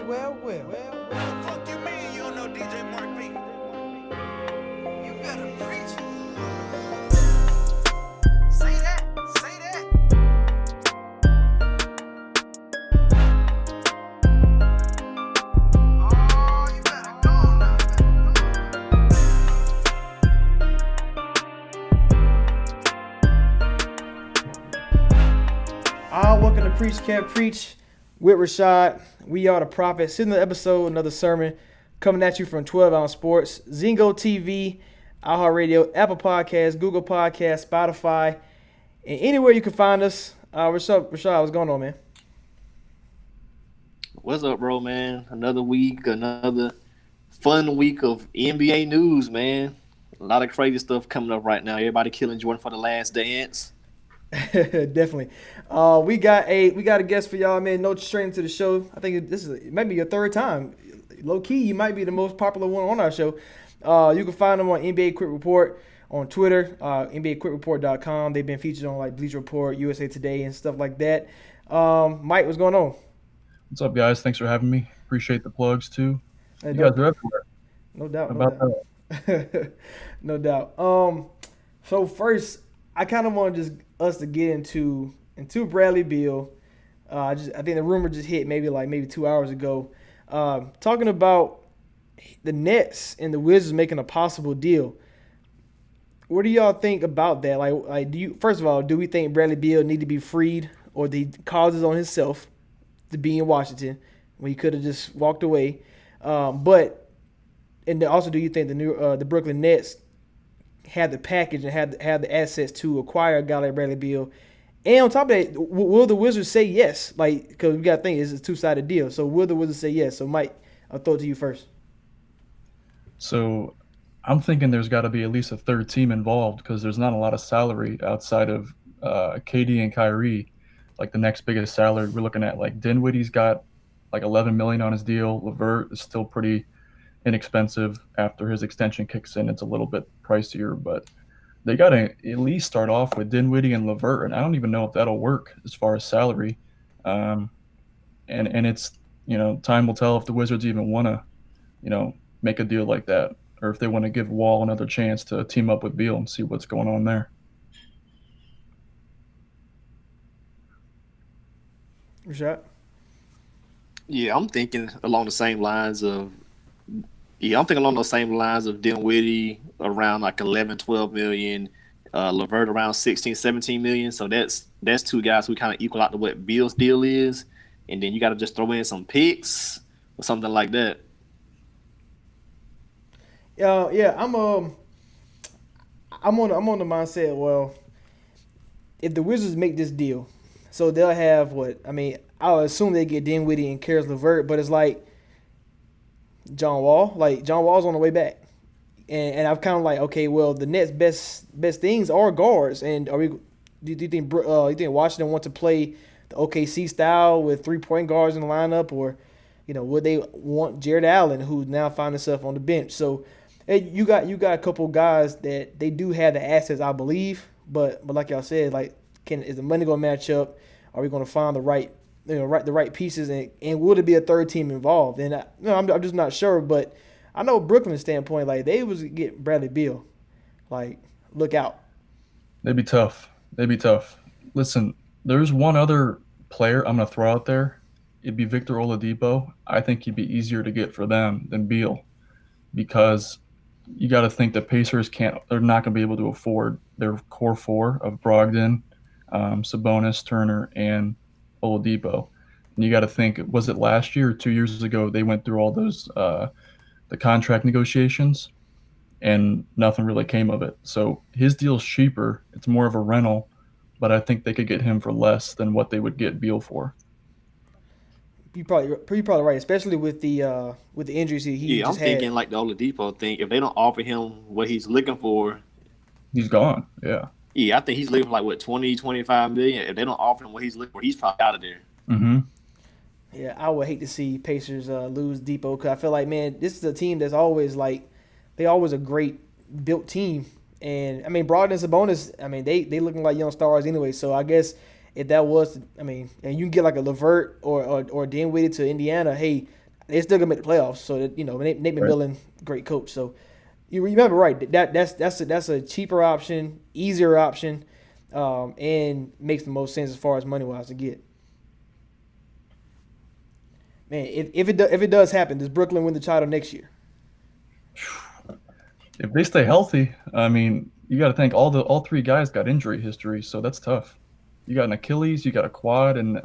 What the fuck you mean you don't know DJ Mark B? You better preach it. Say that. Oh, you better go now. Welcome to Preach Can't Preach with Rashad. We are the prophets. In the episode, another sermon coming at you from 12 Ounce Sports, Zingo TV, iHeartRadio, Apple Podcasts, Google Podcasts, Spotify, and anywhere you can find us. Rashad, what's going on, man? What's up, bro, man? Another week, another fun week of NBA news, man. A lot of crazy stuff coming up right now. Everybody killing Jordan for the last dance. Definitely. We got a guest for y'all, man. No straight into the show. I think it might be your third time. Low key, you might be the most popular one on our show. You can find them on NBA Quick Report on Twitter, NBAQuickReport.com. They've been featured on like Bleacher Report, USA Today, and stuff like that. Mike, what's going on? What's up, guys? Thanks for having me. Appreciate the plugs too. Hey, You guys are everywhere. No doubt. About No doubt. So first, I kind of want us to get into Bradley Beal. I think the rumor just hit maybe 2 hours ago, talking about the Nets and the Wizards making a possible deal. What do y'all think about that? First of all, do we think Bradley Beal need to be freed, or the causes on himself to be in Washington when he could have just walked away? Also, do you think the Brooklyn Nets have the package and have the assets to acquire a guy like Bradley Beal? And on top of that, will the Wizards say yes? Because we got to think it's a two-sided deal. So will the Wizards say yes? So Mike, I'll throw it to you first. So I'm thinking there's got to be at least a third team involved because there's not a lot of salary outside of KD and Kyrie. Like the next biggest salary we're looking at, like Dinwiddie's got like $11 million on his deal. LeVert is still pretty inexpensive. After his extension kicks in, it's a little bit pricier, but they got to at least start off with Dinwiddie and LeVert, and I don't even know if that'll work as far as salary. And it's, time will tell if the Wizards even want to, make a deal like that, or if they want to give Wall another chance to team up with Beal and see what's going on there. Rashad? Yeah, I'm thinking along those same lines of Dinwiddie around like 11, 12 million, LeVert around 16, 17 million. So that's two guys who kind of equal out to what Beal's deal is. And then you got to just throw in some picks or something like that. Yeah, I'm on the mindset. Well, if the Wizards make this deal, so they'll have I'll assume they get Dinwiddie and Caris LeVert, but it's like John Wall. Like John Wall's on the way back, and I'm kind of like, okay, well, the Nets' best things are guards, and do you think Washington want to play the OKC style with 3-point guards in the lineup, or would they want Jared Allen, who now found himself on the bench? So you got a couple guys that they do have the assets, I believe, but like y'all said, is the money going to match up? Are we going to find the right pieces, and will there be a third team involved? And I'm just not sure, but I know Brooklyn's standpoint, they was get Bradley Beal, look out. They'd be tough. Listen, there's one other player I'm going to throw out there. It'd be Victor Oladipo. I think he'd be easier to get for them than Beal, because you got to think the Pacers they're not going to be able to afford their core four of Brogdon, Sabonis, Turner, and Oladipo. And you got to think, was it last year or 2 years ago they went through all those the contract negotiations, and nothing really came of it. So his deal's cheaper. It's more of a rental, but I think they could get him for less than what they would get Beal for. You're probably right, especially with the injuries he just had. I'm thinking like the Oladipo thing. If they don't offer him what he's looking for, he's gone. Yeah. Yeah, I think he's looking for 20, 25 million. If they don't offer him what he's looking for, he's probably out of there. Mm-hmm. Yeah, I would hate to see Pacers lose Depot, because I feel like, man, this is a team that's always they're always a great built team. And Brogdon and Sabonis, they looking like young stars anyway. So I guess if that was, and you can get like a LeVert or Dinwiddie to Indiana, hey, They still gonna make the playoffs. So that Nate Right. McMillan, great coach. So you remember right? That's a cheaper option, easier option, and makes the most sense as far as money wise to get. Man, if it does happen, does Brooklyn win the title next year? If they stay healthy, I mean, you got to think all three guys got injury history, so that's tough. You got an Achilles, you got a quad, and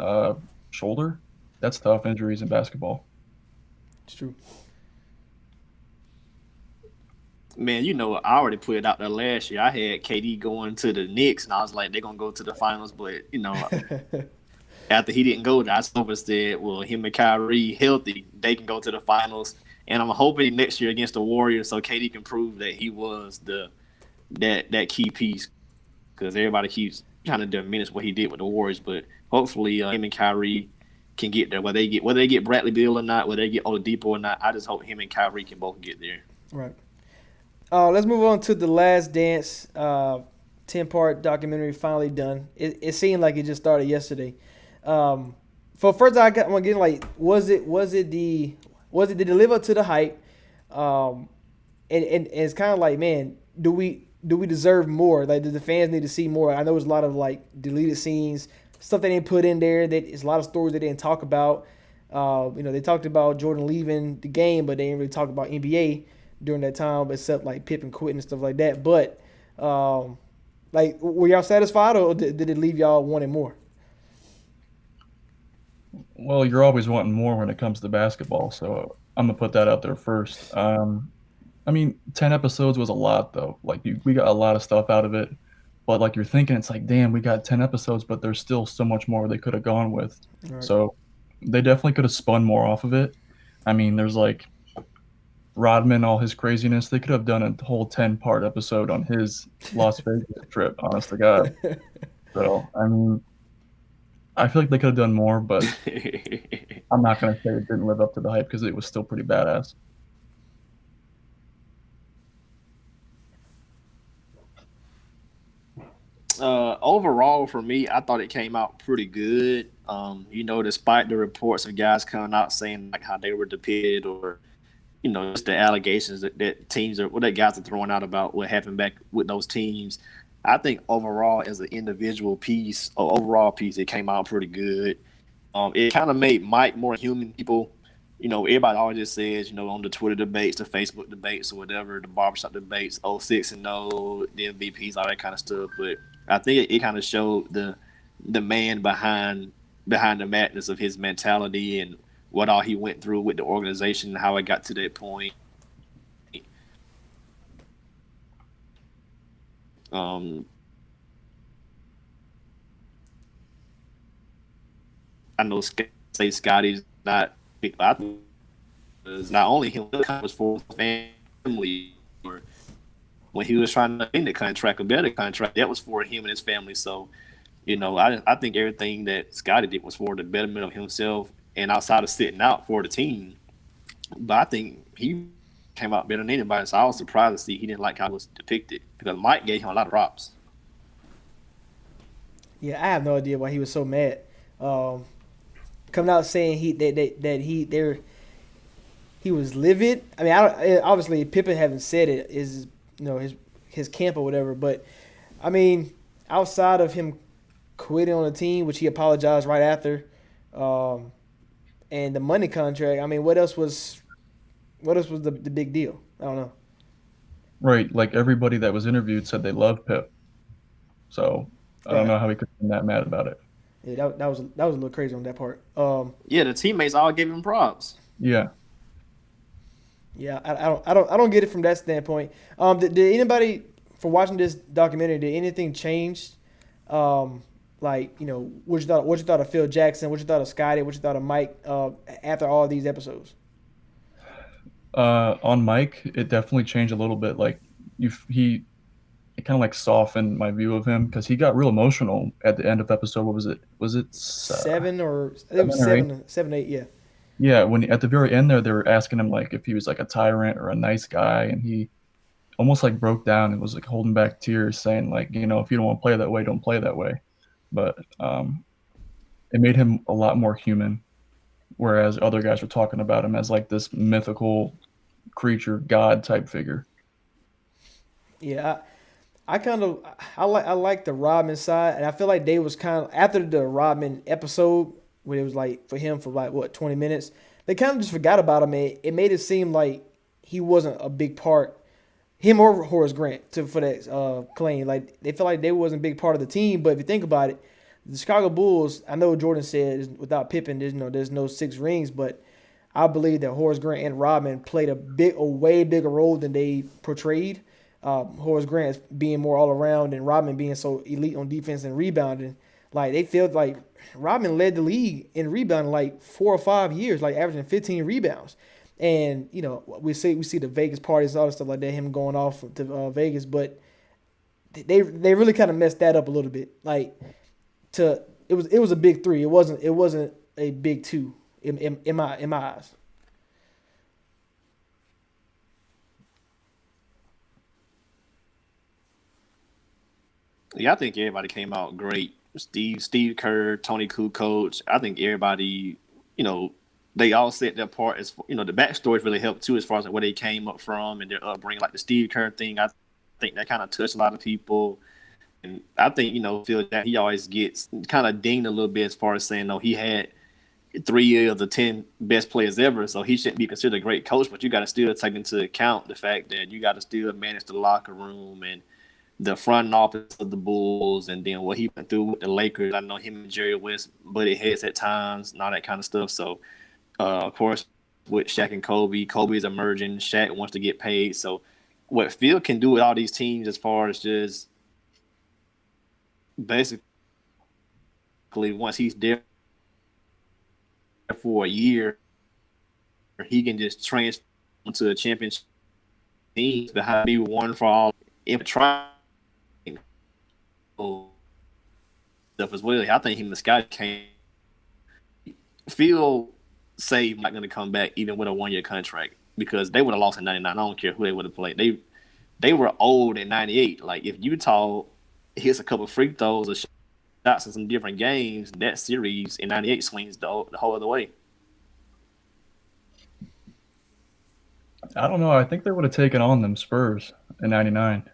shoulder. That's tough injuries in basketball. It's true. Man, I already put it out there last year. I had KD going to the Knicks, and I was like, they're gonna go to the finals. But after he didn't go there, I said, well, him and Kyrie healthy, they can go to the finals. And I'm hoping next year against the Warriors, so KD can prove that he was that key piece. Because everybody keeps trying to diminish what he did with the Warriors, but hopefully him and Kyrie can get there. Whether they get Bradley Beal or not, whether they get Oladipo or not, I just hope him and Kyrie can both get there. Right. Let's move on to The Last Dance. 10-part documentary finally done. It seemed like it just started yesterday. For first, I want to get like, did it live up to the hype? And it's kind of like, man, do we deserve more? Like, do the fans need to see more? I know there's a lot of like deleted scenes, stuff they didn't put in there. That it's a lot of stories they didn't talk about. They talked about Jordan leaving the game, but they didn't really talk about NBA during that time, except like Pippen quitting and stuff like that. But like, were y'all satisfied, or did it leave y'all wanting more? Well, you're always wanting more when it comes to basketball, so I'm gonna put that out there first. I mean, 10 episodes was a lot, though. Like, we got a lot of stuff out of it, but like you're thinking, it's like, damn, we got 10 episodes, but there's still so much more they could have gone with. Right. So they definitely could have spun more off of it. I mean, there's like Rodman, all his craziness. They could have done a whole 10-part episode on his Las Vegas trip, honest to God. So, I mean, I feel like they could have done more, but I'm not going to say it didn't live up to the hype because it was still pretty badass. Overall, for me, I thought it came out pretty good. Despite the reports of guys coming out saying like how they were depicted, or just the allegations that teams are, that guys are throwing out about what happened back with those teams. I think overall, as an individual piece or overall piece, it came out pretty good. It kind of made Mike more human. People, everybody always just says, on the Twitter debates, the Facebook debates, or whatever, the barbershop debates, 06 and 0, the MVPs, all that kind of stuff. But I think it kind of showed the man behind the madness of his mentality and what all he went through with the organization and how it got to that point. I know say Scotty's not. I think it's not only him. It was for family. Or when he was trying to end the contract, a better contract, that was for him and his family. So, I think everything that Scotty did was for the betterment of himself and outside of sitting out for the team. But I think he came out better than anybody. So I was surprised to see he didn't like how it was depicted because Mike gave him a lot of props. Yeah, I have no idea why he was so mad. Coming out saying he was livid. I mean, obviously Pippen haven't said it is his camp or whatever, but I mean, outside of him quitting on the team, which he apologized right after, and the money contract, I mean, what else was the big deal? I don't know. Right, like everybody that was interviewed said they loved Pip, so I don't know how he could have been that mad about it. Yeah, that was a little crazy on that part. Yeah, the teammates all gave him props. Yeah. Yeah, I don't get it from that standpoint. Did anybody, for watching this documentary, did anything change? What you thought of Phil Jackson? What you thought of Scotty? What you thought of Mike? After all of these episodes. On Mike, it definitely changed a little bit. Like it kind of like softened my view of him because he got real emotional at the end of episode. What was it? Was it 7 or it was 7, 8? Yeah. Yeah, when at the very end there, they were asking him like if he was like a tyrant or a nice guy, and he almost like broke down and was like holding back tears, saying like, if you don't want to play that way, don't play that way. But it made him a lot more human. whereas other guys are talking about him as like this mythical creature, god type figure. Yeah, I kind of I like the Rodman side, and I feel like they was kind of after the Rodman episode when it was like for him for like what 20 minutes, they kind of just forgot about him. It made it seem like he wasn't a big part, him or Horace Grant to for that claim. Like they feel like they wasn't a big part of the team. But if you think about it, the Chicago Bulls. I know Jordan said without Pippen, there's no 6 rings, but I believe that Horace Grant and Rodman played a way bigger role than they portrayed. Horace Grant being more all around and Rodman being so elite on defense and rebounding. Like they felt like Rodman led the league in rebounding like 4 or 5 years, like averaging 15 rebounds. And we see the Vegas parties, all the stuff like that, him going off to Vegas, but they really kind of messed that up a little bit. Like it was a big three. It wasn't a big two in my eyes. Yeah, I think everybody came out great. Steve Kerr, Tony Kukoc. I think everybody, you know, they all set their part. As the backstories really helped too, as far as like where they came up from and their upbringing. Like the Steve Kerr thing, I think that kind of touched a lot of people. And I think Phil that he always gets kind of dinged a little bit as far as saying no, he had 3 of the 10 best players ever, so he shouldn't be considered a great coach. But you got to still take into account the fact that you got to still manage the locker room and the front office of the Bulls, and then what he went through with the Lakers. I know him and Jerry West butted heads at times and all that kind of stuff. So, of course, with Shaq and Kobe's emerging. Shaq wants to get paid. So, what Phil can do with all these teams, as far as just basically once he's there for a year, he can just transfer to a championship team behind me one for all. If trying stuff as well, I think him and Scott came. Phil say he's not going to come back even with a 1-year contract because they would have lost in '99. I don't care who they would have played. They were old in '98. Like if Utah hits a couple free throws or shots in some different games, that series in '98 swings the whole other way. I don't know. I think they would have taken on them Spurs in '99.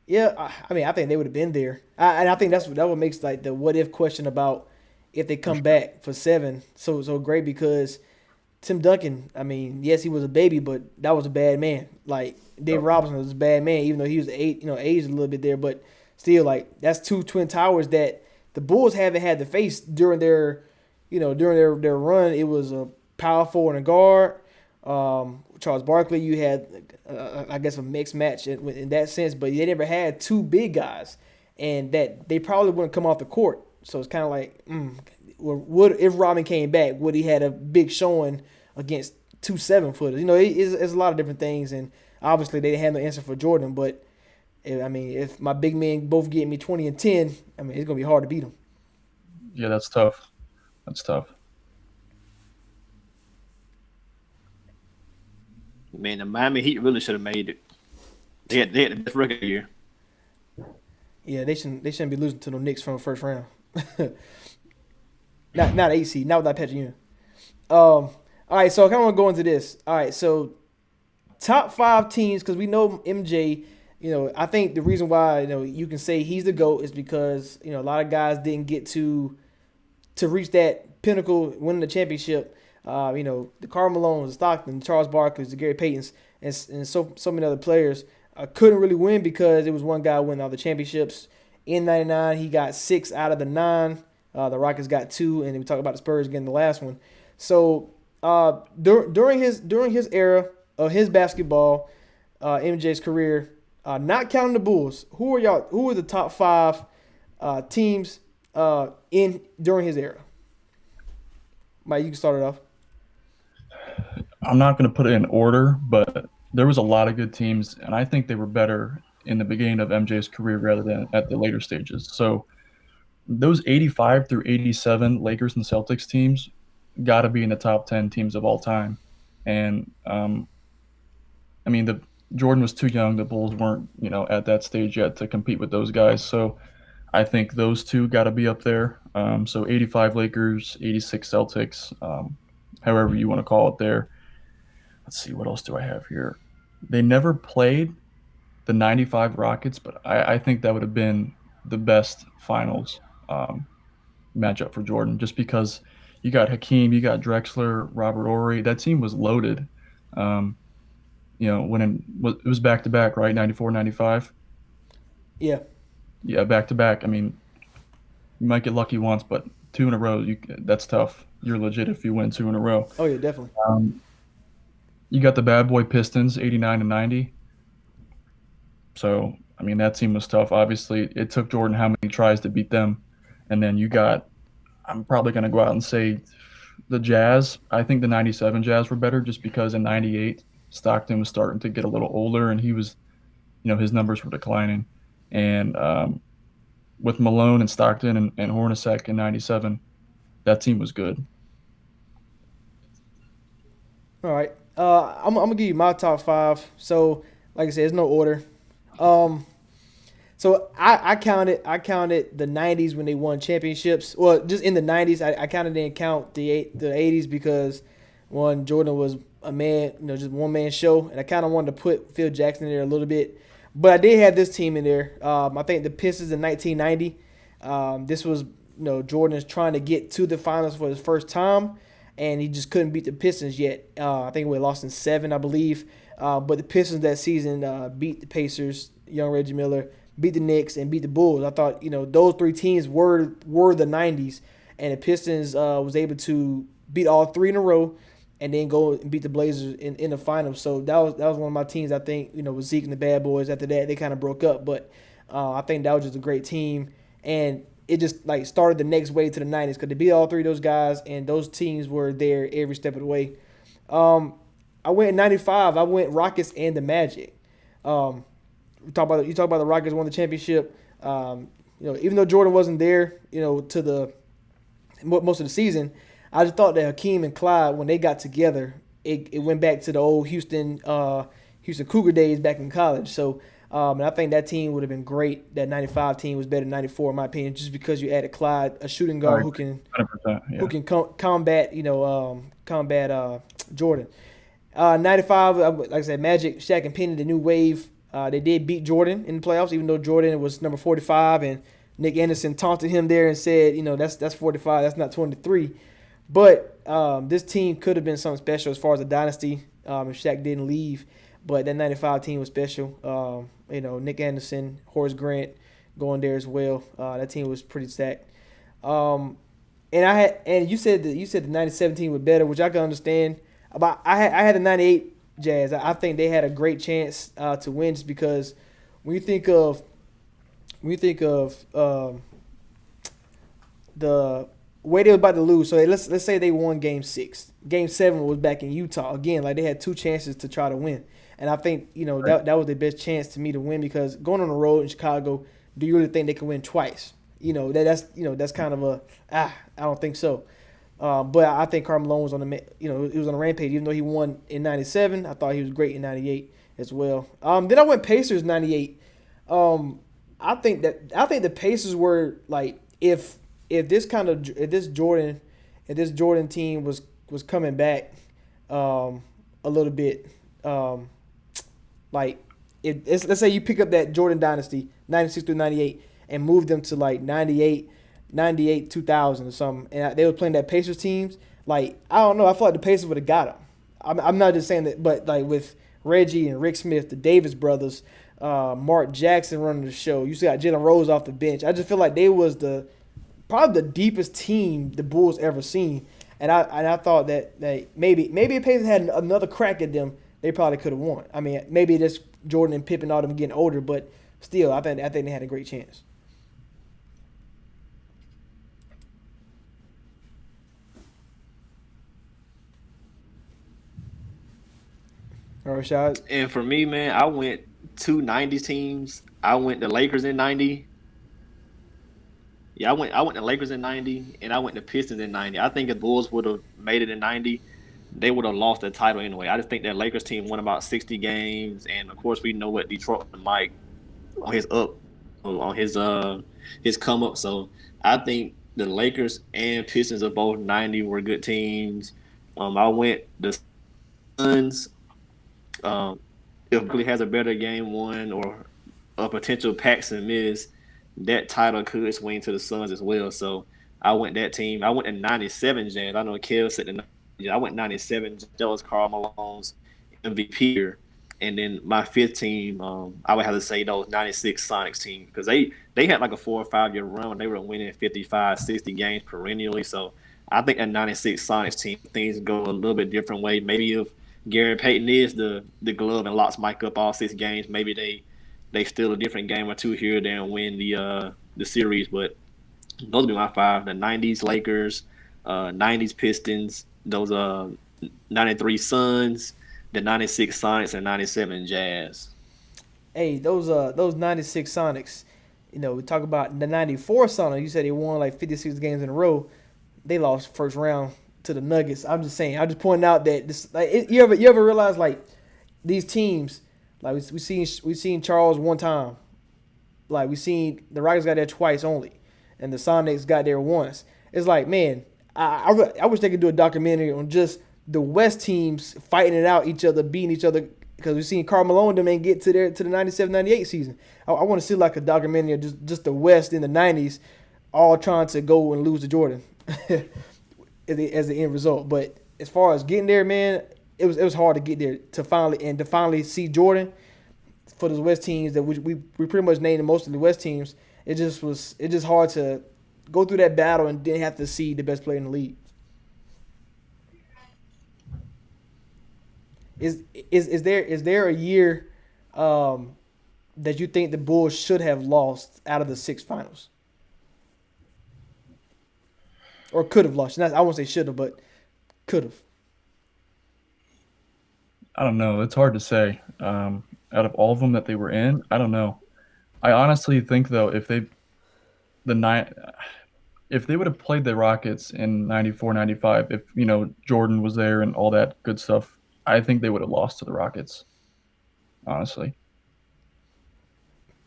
Yeah, I mean, I think they would have been there, and I think that what makes like the what if question about if they come back for 7 so great because Tim Duncan. I mean, yes, he was a baby, but that was a bad man. Like Dave Robinson was a bad man, even though he was aged a little bit there, but still, like that's 2 twin towers that the Bulls haven't had to face during their run. It was a power forward and a guard. Charles Barkley, you had, I guess, a mixed match in that sense, but they never had 2 big guys, and that they probably wouldn't come off the court. So it's kind of like, would if Robin came back, would he had a big showing against 2 7-footers? It's a lot of different things, and obviously they didn't have no answer for Jordan. But I mean, if my big men both get me 20 and 10, I mean, it's gonna be hard to beat them. Yeah, that's tough. That's tough. Man, the Miami Heat really should have made it. They had the best record year. Yeah, they shouldn't be losing to the Knicks from the first round. not AC, not without Patrick Ewing. All right, so I kind of want to go into this. All right, so top 5 teams, because we know MJ. I think the reason why you can say he's the GOAT is because a lot of guys didn't get to reach that pinnacle, winning the championship. The Karl Malones, the Stockton, the Charles Barkley's, the Gary Paytons, and so many other players couldn't really win because it was one guy winning all the championships. In '99, he got 6 out of the 9. The Rockets got 2, and we talk about the Spurs getting the last one. So during his era of his basketball, MJ's career, not counting the Bulls, who are the top 5 teams during his era? Mike, you can start it off. I'm not going to put it in order, but there was a lot of good teams, and I think they were better in the beginning of MJ's career rather than at the later stages. So those 85 through 87 Lakers and Celtics teams got to be in the top 10 teams of all time. And I mean, Jordan was too young. The Bulls weren't, at that stage yet to compete with those guys. So I think those two got to be up there. So 85 Lakers, 86 Celtics, however you want to call it there. Let's see, what else do I have here? They never played the 95 Rockets, but I think that would have been the best finals matchup for Jordan, just because you got Hakeem, you got Drexler, Robert Ory. That team was loaded. Um, when it was back to back, right? 94, 95. Yeah. Yeah, back to back. I mean, you might get lucky once, but two in a row, that's tough. You're legit if you win two in a row. Oh yeah, definitely. You got the bad boy Pistons, 89 and 90. So, I mean, that team was tough. Obviously, it took Jordan how many tries to beat them. And then you got, I'm probably going to go out and say the Jazz. I think the 97 Jazz were better just because in 98, Stockton was starting to get a little older and he was, his numbers were declining. And with Malone and Stockton and Hornacek in 97, that team was good. All right. I'm gonna give you my top five. So, like I said, there's no order. So I counted the '90s when they won championships. Well, just in the '90s, I counted didn't count the '80s because one Jordan was a man, just one man show, and I kind of wanted to put Phil Jackson in there a little bit. But I did have this team in there. I think the Pistons in 1990. This was Jordan is trying to get to the finals for his first time, and he just couldn't beat the Pistons yet. I think we lost in 7, I believe. But the Pistons that season beat the Pacers, young Reggie Miller, beat the Knicks, and beat the Bulls. I thought those 3 teams were the 90s, and the Pistons was able to beat all 3 in a row, and then go and beat the Blazers in the finals. So that was one of my teams. I think with Zeke and the Bad Boys. After that, they kind of broke up, but I think that was just a great team, and it just started the next wave to the 90s because they beat all 3 of those guys, and those teams were there every step of the way. I went in 95. I went Rockets and the Magic. You talk about the Rockets won the championship. Even though Jordan wasn't there, to the most of the season, I just thought that Hakeem and Clyde, when they got together, it went back to the old Houston Cougar days back in college. So, and I think that team would have been great. That 95 team was better than 94 in my opinion, just because you added Clyde, a shooting guard who can 100%, yeah. who can combat Jordan. 95, like I said, Magic, Shaq, and Penny, the new wave. They did beat Jordan in the playoffs, even though Jordan was number 45, and Nick Anderson taunted him there and said, that's 45, that's not 23. But this team could have been something special as far as a dynasty if Shaq didn't leave. But that 95 team was special. Nick Anderson, Horace Grant going there as well. That team was pretty stacked. And you said the 97 team was better, which I can understand. But I had the 98 Jazz. I think they had a great chance to win just because when you think of the way they were about to lose. So let's say they won Game 6. Game 7 was back in Utah again. They had 2 chances to try to win, and I think that was their best chance to me to win because going on the road in Chicago, do you really think they can win twice? That's kind of I don't think so. But I think Karl Malone was he was on a rampage. Even though he won in '97, I thought he was great in '98 as well. Then I went Pacers '98. I think the Pacers were if this Jordan team was coming back a little bit let's say you pick up that Jordan dynasty 96 through 98 and move them to 98, 2000 or something, and they were playing that Pacers teams. I don't know. I feel like the Pacers would have got them. I'm not just saying that, but with Reggie and Rick Smith, the Davis brothers, Mark Jackson running the show. You still got Jalen Rose off the bench. I just feel like they was probably the deepest team the Bulls ever seen, and I thought that maybe if Pacers had another crack at them, they probably could have won. I mean, maybe just Jordan and Pippen, all them getting older, but still, I think they had a great chance. All right, Rashad. And for me, man, I went 2 '90s teams. I went the Lakers in '90. Yeah, I went the Lakers in '90, and I went the Pistons in '90. I think if the Bulls would have made it in '90, they would have lost the title anyway. I just think that Lakers team won about 60 games, and of course we know what Detroit and Mike on his come up. So I think the Lakers and Pistons of both '90 were good teams. I went the Suns. Um, if Barkley has a better game one or a potential Paxson miss, that title could swing to the Suns as well. So I went that team. I went in '97 Jazz. I know Kev said I went '97. That was Karl Malone's MVP year. And then my fifth team, I would have to say those '96 Sonics team because they had like a 4 or 5 year run. They were winning 55, 60 games perennially. So I think a '96 Sonics team things go a little bit different way. Maybe if Gary Payton is the glove and locks Mike up all 6 games, maybe they steal a different game or two here there and win the series. But those would be my five: the '90s Lakers, '90s Pistons, those '93 Suns, the '96 Sonics, and '97 Jazz. Hey, those '96 Sonics. You know, we talk about the '94 Sonics. You said they won like 56 games in a row. They lost first round to the Nuggets. I'm just saying. I'm just pointing out that this. Like, you ever realize like these teams, like we seen Charles one time, like we seen the Rockets got there twice only, and the Sonics got there once. It's like, man, I wish they could do a documentary on just the West teams fighting it out, each other, beating each other. Because we've seen Karl Malone them ain't get to the 97-98 season. I want to see like a documentary of just the West in the 90s all trying to go and lose to Jordan as the end result. But as far as getting there, man, it was hard to get there to finally see Jordan for those West teams that we pretty much named most of the West teams. It just hard to go through that battle and then have to see the best player in the league. Is there a year that you think the Bulls should have lost out of the 6 finals? Or could have lost? I won't say should have, but could have. I don't know. It's hard to say. Out of all of them that they were in, I don't know. I honestly think though, if they would have played the Rockets in '94, '95, if Jordan was there and all that good stuff, I think they would have lost to the Rockets. Honestly.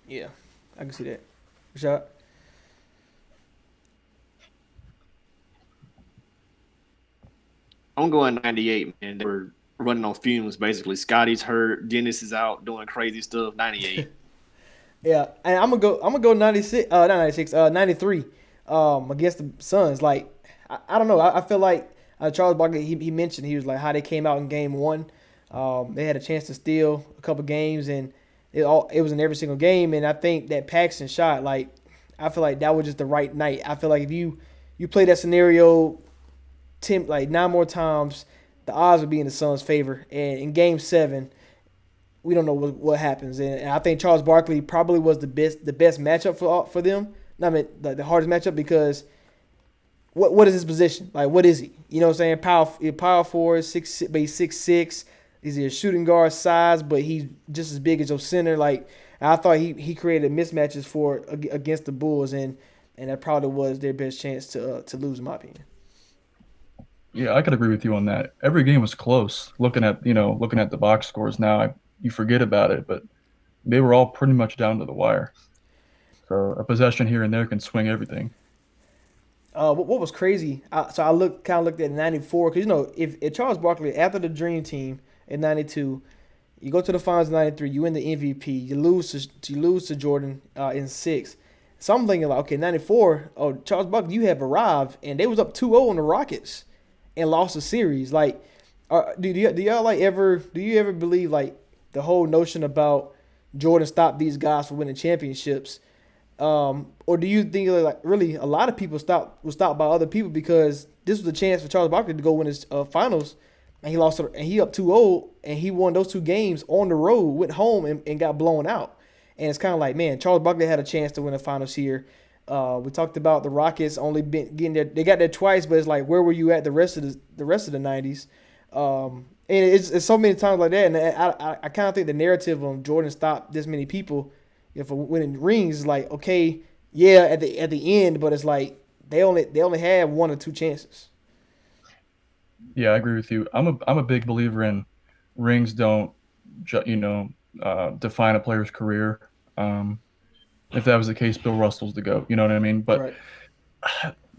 Yeah, I can see that. Shot. I'm going '98, man. They were running on fumes basically. Scotty's hurt. Dennis is out doing crazy stuff. '98. Yeah, and I'm gonna go 96. Not 96. 93. Against the Suns. Like I don't know. I feel like Charles Barkley. He mentioned he was like how they came out in game one. They had a chance to steal a couple games, and it was in every single game. And I think that Paxson shot, like, I feel like that was just the right night. I feel like if you play that scenario 9 more times, the odds would be in the Suns' favor. And in game 7, we don't know what happens. And I think Charles Barkley probably was the best matchup for them. I mean, the hardest matchup because what is his position? Like, what is he? You know what I'm saying? Power forward, but he's 6'6". He's a shooting guard size, but he's just as big as your center. Like, I thought he created mismatches against the Bulls, and that probably was their best chance to lose, in my opinion. Yeah, I could agree with you on that. Every game was close. Looking at the box scores now, you forget about it, but they were all pretty much down to the wire. So a possession here and there can swing everything. What was crazy? So I looked at '94 because if Charles Barkley after the Dream Team in '92, you go to the finals in '93, you win the MVP, you lose to Jordan in 6. So I'm thinking like, okay, '94, Charles Barkley, you have arrived, and they was up 2-0 on the Rockets and lost the series. Like, do you ever believe like the whole notion about Jordan stopped these guys from winning championships? Or do you think like really a lot of people was stopped by other people because this was a chance for Charles Barkley to go win his finals, and he lost and he up 2-0 and he won those 2 games on the road, went home and got blown out. And it's kind of like, man, Charles Barkley had a chance to win the finals here. We talked about the Rockets only getting there. They got there twice, but it's like, where were you at the rest of the '90s? And it's so many times like that. And I kind of think the narrative of Jordan stopped this many people for winning rings is like, okay, yeah, at the end, but it's like they only had 1 or 2 chances. Yeah, I agree with you. I'm a big believer in rings don't define a player's career. If that was the case, Bill Russell's the GOAT. You know what I mean? But right.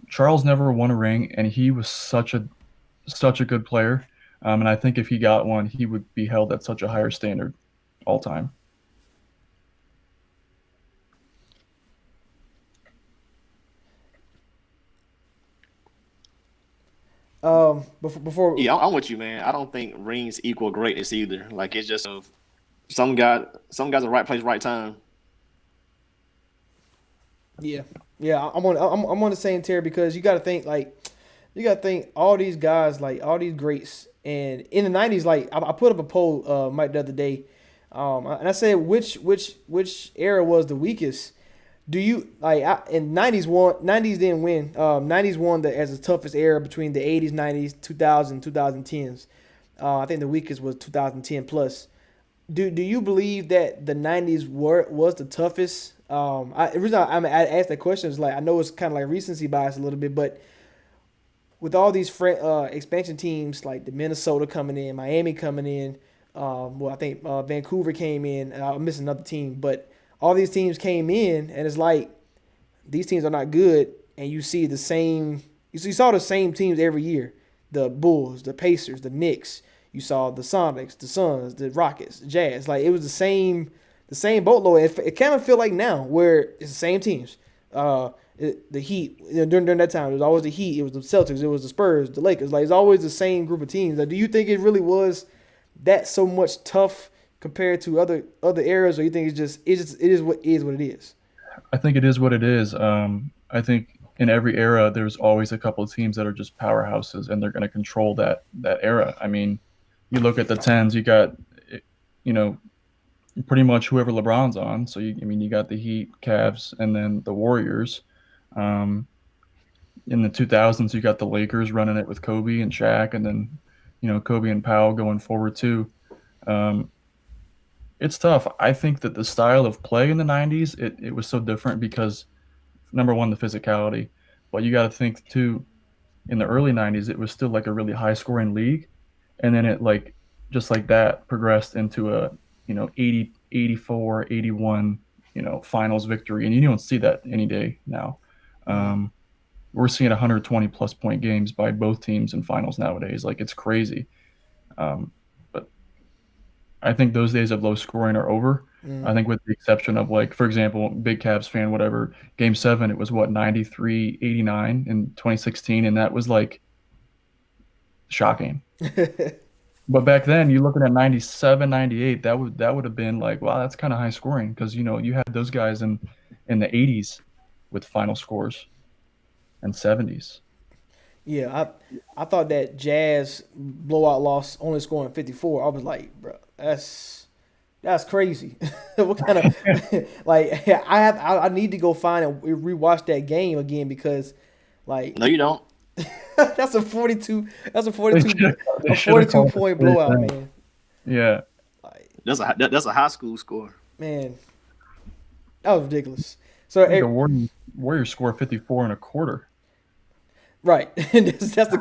Charles never won a ring, and he was such a good player. And I think if he got one, he would be held at such a higher standard all time. Before Yeah, I'm with you, man. I don't think rings equal greatness either. Like it's just some guys are right place, right time. yeah, yeah, I'm on the same tier because you got to think all these guys like all these greats and in the '90s like I put up a poll Mike the other day, and I said which era was the weakest. Do you in '90s didn't win. '90s won as the toughest era between the '80s, '90s, 2000, 2010s. I think the weakest was 2010 plus. Do you believe that the '90s was the toughest? The reason I asked that question is like I know it's kind of like recency bias a little bit, but with all these expansion teams like the Minnesota coming in, Miami coming in, well I think Vancouver came in. I'm missing another team, but all these teams came in, and it's like these teams are not good, and you see the same. You saw the same teams every year: the Bulls, the Pacers, the Knicks. You saw the Sonics, the Suns, the Rockets, the Jazz. Like it was the same boatload. It kind of feel like now where it's the same teams. The Heat during that time it was always the Heat. It was the Celtics. It was the Spurs, the Lakers. Like it's always the same group of teams. Like, do you think it really was that so much tough compared to other eras, or you think it is what it is? I think it is what it is. I think in every era, there's always a couple of teams that are just powerhouses, and they're going to control that era. I mean, you look at the tens, you got, you know, pretty much whoever LeBron's on. So you got the Heat, Cavs, and then the Warriors. Um, in the 2000s, you got the Lakers running it with Kobe and Shaq, and then Kobe and Powell going forward too. Um, it's tough. I think that the style of play in the 90s, it was so different because number one, the physicality, but you got to think too, in the early 90s, it was still like a really high scoring league. And then it like, just like that progressed into a, 80, 84, 81, finals victory. And you don't see that any day now. Um, we're seeing 120 plus point games by both teams in finals nowadays. Like it's crazy. But I think those days of low scoring are over. I think with the exception of like, for example, big Cavs fan, whatever, game 7, it was what, 93-89 in 2016. And that was like shocking. But back then, you're looking at 97, 98. That would have been like, wow, that's kind of high scoring because you had those guys in the 80s with final scores and 70s. Yeah, I thought that Jazz blowout loss only scoring 54. I was like, bro, that's crazy. What kind of like I need to go find and rewatch that game again because like No, you don't. that's a 42 that's a They 42 should they a should have 42 called it point the same blowout, thing. man. Yeah, Like That's a high school score. man, that was ridiculous. So I think the Warriors score 54 and a quarter. right, that's the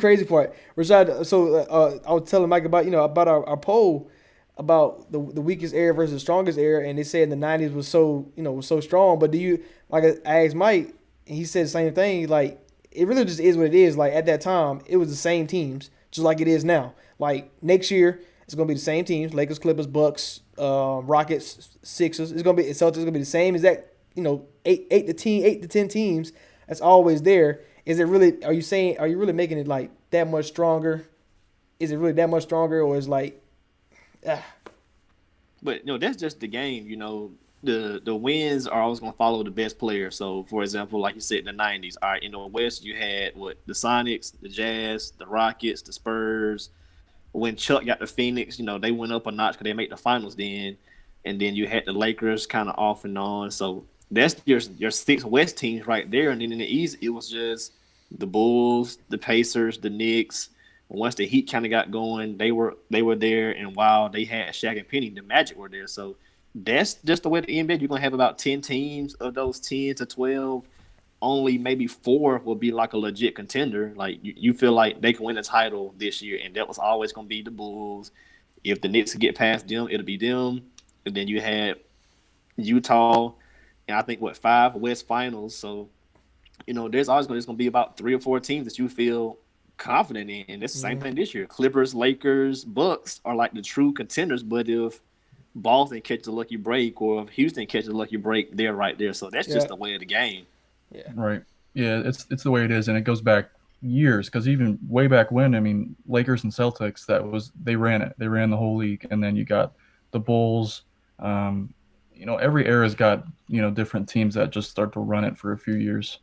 crazy part. Rashad, so I was telling Mike about about our poll about the weakest era versus the strongest era, and they said the '90s was was so strong. But do you like I asked Mike, and he said the same thing. Like it really just is what it is. Like at that time, it was the same teams, just like it is now. Like next year, it's gonna be the same teams: Lakers, Clippers, Bucks, Rockets, Sixers. It's gonna be Celtics. It's gonna be the same as that. Eight to 10 teams. That's always there. Is it really? Are you really making it like that much stronger? Is it really that much stronger, or is like, ah, But that's just the game. The wins are always gonna follow the best player. So for example, like you said in the '90s, all right, in the West you had what the Sonics, the Jazz, the Rockets, the Spurs. When Chuck got the Phoenix, they went up a notch because they made the finals then, and then you had the Lakers kind of off and on. So that's your 6 West teams right there, and then in the East it was just the Bulls, the Pacers, the Knicks. Once the Heat kind of got going, they were there, and while they had Shaq and Penny, the Magic were there. So that's just the way the NBA. You're gonna have about 10 teams. Of those 10 to 12, only maybe 4 will be like a legit contender. Like you feel like they can win the title this year, and that was always gonna be the Bulls. If the Knicks get past them, it'll be them. And then you had Utah, and I think 5 West Finals. So there's always going to be about 3 or 4 teams that you feel confident in. And it's the same thing this year. Clippers, Lakers, Bucks are like the true contenders. But if Boston catches a lucky break or if Houston catches a lucky break, they're right there. So that's just the way of the game. Yeah. Right. Yeah, it's the way it is, and it goes back years because even way back when, I mean, Lakers and Celtics, they ran it. They ran the whole league, and then you got the Bulls. Every era's got different teams that just start to run it for a few years.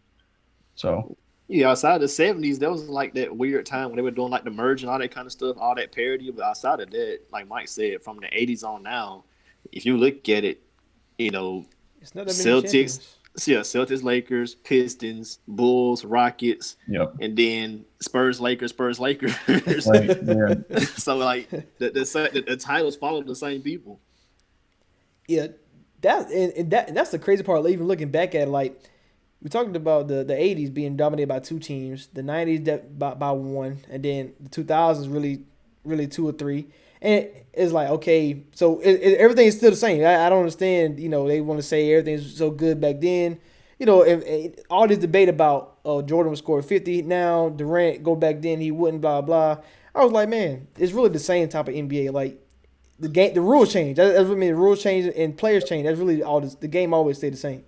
So Yeah, outside of the 70s, there was like that weird time when they were doing like the merge and all that kind of stuff, all that parody. But outside of that, like Mike said, from the 80s on now, if you look at it, It's not that many Celtics, champions. Celtics, Lakers, Pistons, Bulls, Rockets, yep. and then Spurs, Lakers. Right. Yeah. So like the titles follow the same people. Yeah, that's the crazy part. Like, even looking back at it, like we talked about the 80s being dominated by two teams, the 90s by one, and then the 2000s really two or three. And it's like, okay, so everything is still the same. I don't understand. They want to say everything's so good back then. All this debate about Jordan would score 50 now, Durant go back then he wouldn't, blah blah. I was like, man, it's really the same type of NBA. Like the rules change. That's what I mean. The rules change and players change. That's really all. The game always stay the same.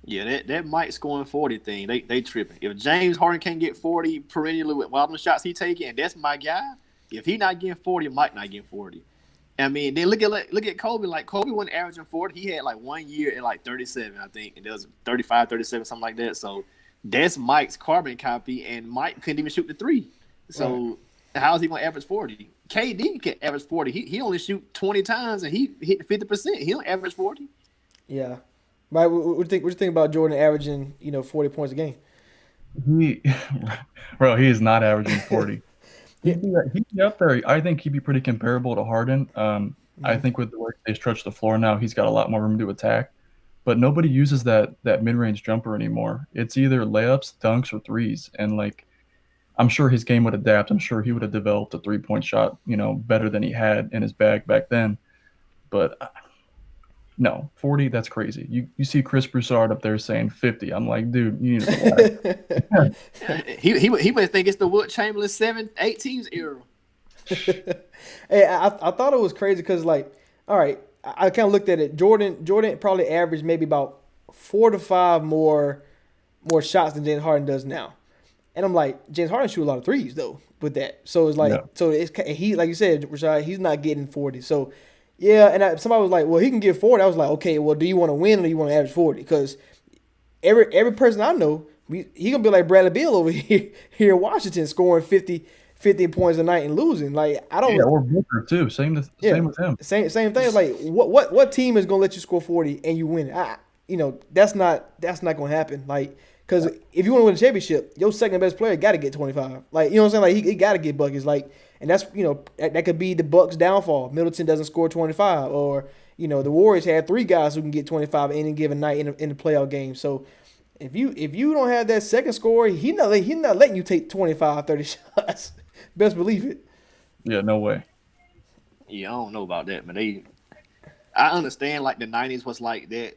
Yeah, that Mike scoring 40 thing, they tripping. If James Harden can't get 40 perennially with all them shots he taking, and that's my guy, if he not getting 40, Mike not getting 40. I mean, then look at Kobe. Like Kobe wasn't averaging 40. He had like 1 year at like 37, I think, and it was 35, 37, something like that. So that's Mike's carbon copy, and Mike couldn't even shoot the three. So how is he going to average 40? KD can average 40. He only shoot 20 times, and he hit 50%. He don't average 40. Yeah. Right. What do you think about Jordan averaging 40 points a game? He is not averaging 40. He'd be up there. I think he'd be pretty comparable to Harden. I think with the way they stretch the floor now, he's got a lot more room to attack. But nobody uses that mid-range jumper anymore. It's either layups, dunks, or threes. And like, I'm sure his game would adapt. I'm sure he would have developed a three-point shot, better than he had in his bag back then. But no, 40, that's crazy. You see Chris Broussard up there saying 50. I'm like, dude, you need to relax. He would think it's the Wilt Chamberlain 7-8 era. Hey, I thought it was crazy because, like, all right, I kind of looked at it. Jordan probably averaged maybe about 4 to 5 more shots than James Harden does now. And I'm like, James Harden shoot a lot of threes though with that. So it's like, he, like you said, Rashad, he's not getting 40. So yeah, and somebody was like, well, he can get 40. I was like, okay, well, do you want to win or do you want to average 40? Because every person I know, he gonna be like Bradley Beal over here in Washington, scoring 50 points a night and losing. Like, I don't. Yeah, or Booker too. Same with him. Same thing. Like, what team is gonna let you score 40 and you win? That's not gonna happen. Like, because if you want to win a championship, your second best player got to get 25. Like, you know what I'm saying? Like, he got to get buckets. Like, and that's that could be the Bucks' downfall. Middleton doesn't score 25, or the Warriors had 3 guys who can get 25 any given night in the playoff game. So if you don't have that second scorer, he's not letting you take 25, 30 shots. Best believe it. Yeah, no way. Yeah, I don't know about that, but I understand like the 90s was like that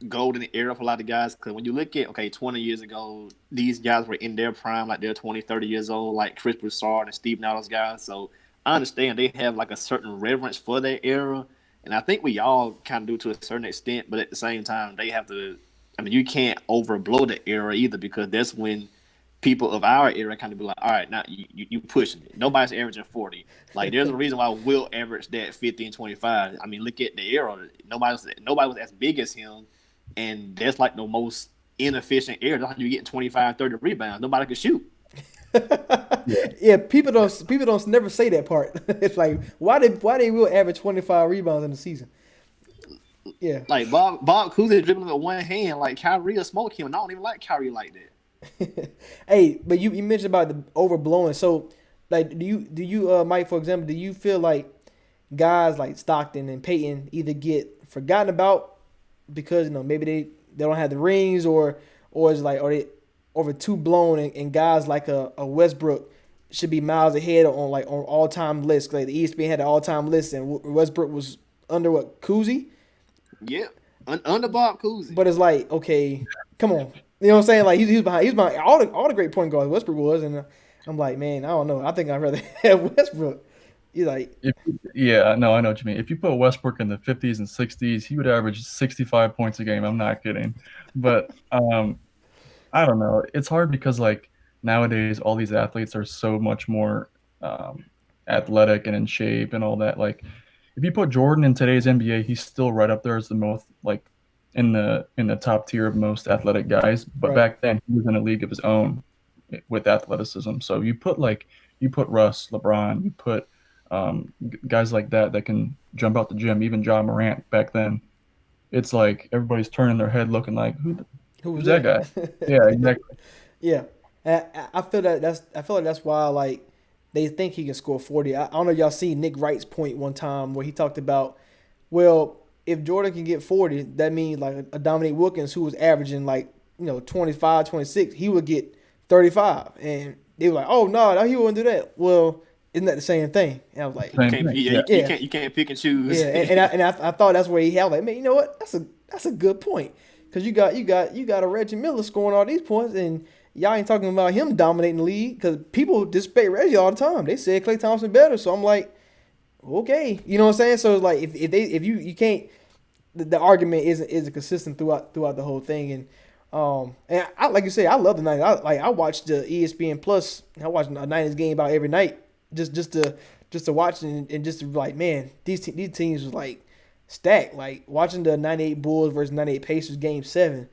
golden era for a lot of guys, because when you look at 20 years ago, these guys were in their prime, like they're 20, 30 years old, like Chris Broussard and Steve Nash, those guys. So I understand they have like a certain reverence for their era, and I think we all kind of do to a certain extent, but at the same time they have to, you can't overblow the era either, because that's when people of our era kind of be like, all right, now you pushing it. Nobody's averaging 40. Like, there's a reason why Will averaged that 50 and 25. Look at the era. Nobody was as big as him, and that's like the most inefficient era. That's how you getting 25, 30 rebounds. Nobody could shoot. Yeah, people don't never say that part. It's like, why they will average 25 rebounds in the season? Yeah. Like Bob Cousy dribbling with one hand, like Kyrie will smoke him, and I don't even like Kyrie like that. Hey, but you mentioned about the overblowing. So, like, do you Mike, for example, do you feel like guys like Stockton and Peyton either get forgotten about because maybe they don't have the rings, or is like, are they over too blown, and guys like a Westbrook should be miles ahead on all time lists? Like the ESPN had an all time list, and Westbrook was under Cousy. Yeah. Under Bob Cousy. But it's like, okay, come on. You know what I'm saying? Like he's behind all the great point guards Westbrook was, and I'm like, man, I don't know. I think I'd rather have Westbrook. He's like, Yeah, no, I know what you mean. If you put Westbrook in the 50s and 60s, he would average 65 points a game. I'm not kidding. But I don't know. It's hard because like nowadays all these athletes are so much more athletic and in shape and all that. Like if you put Jordan in today's NBA, he's still right up there as the most like in the top tier of most athletic guys. But right. back then he was in a league of his own with athleticism. So you put Russ, LeBron, you put guys like that can jump out the gym. Even John Morant back then, it's like everybody's turning their head, looking like who's that guy? Yeah, exactly. Yeah, I feel like that's why like they think he can score 40. I don't know if y'all see Nick Wright's point one time where he talked about, well, if Jordan can get 40, that means like a Dominique Wilkins who was averaging like 25, 26, he would get 35, and they were like, oh no, he wouldn't do that. Well, isn't that the same thing? And I was like, You can't pick and choose. Yeah, and I thought that's where he had like, man, you know what? That's a good point, because you got a Reggie Miller scoring all these points, and y'all ain't talking about him dominating the league, because people disrespect Reggie all the time. They said Klay Thompson better, so I'm like, okay, you know what I'm saying? So it's like if you can't, the argument isn't consistent throughout the whole thing, and I like you say, I love the '90s. I watched the ESPN Plus. I watched a '90s game about every night, just to watch and just to be like, man, these teams was like stacked. Like watching the '98 Bulls versus '98 Pacers game 7.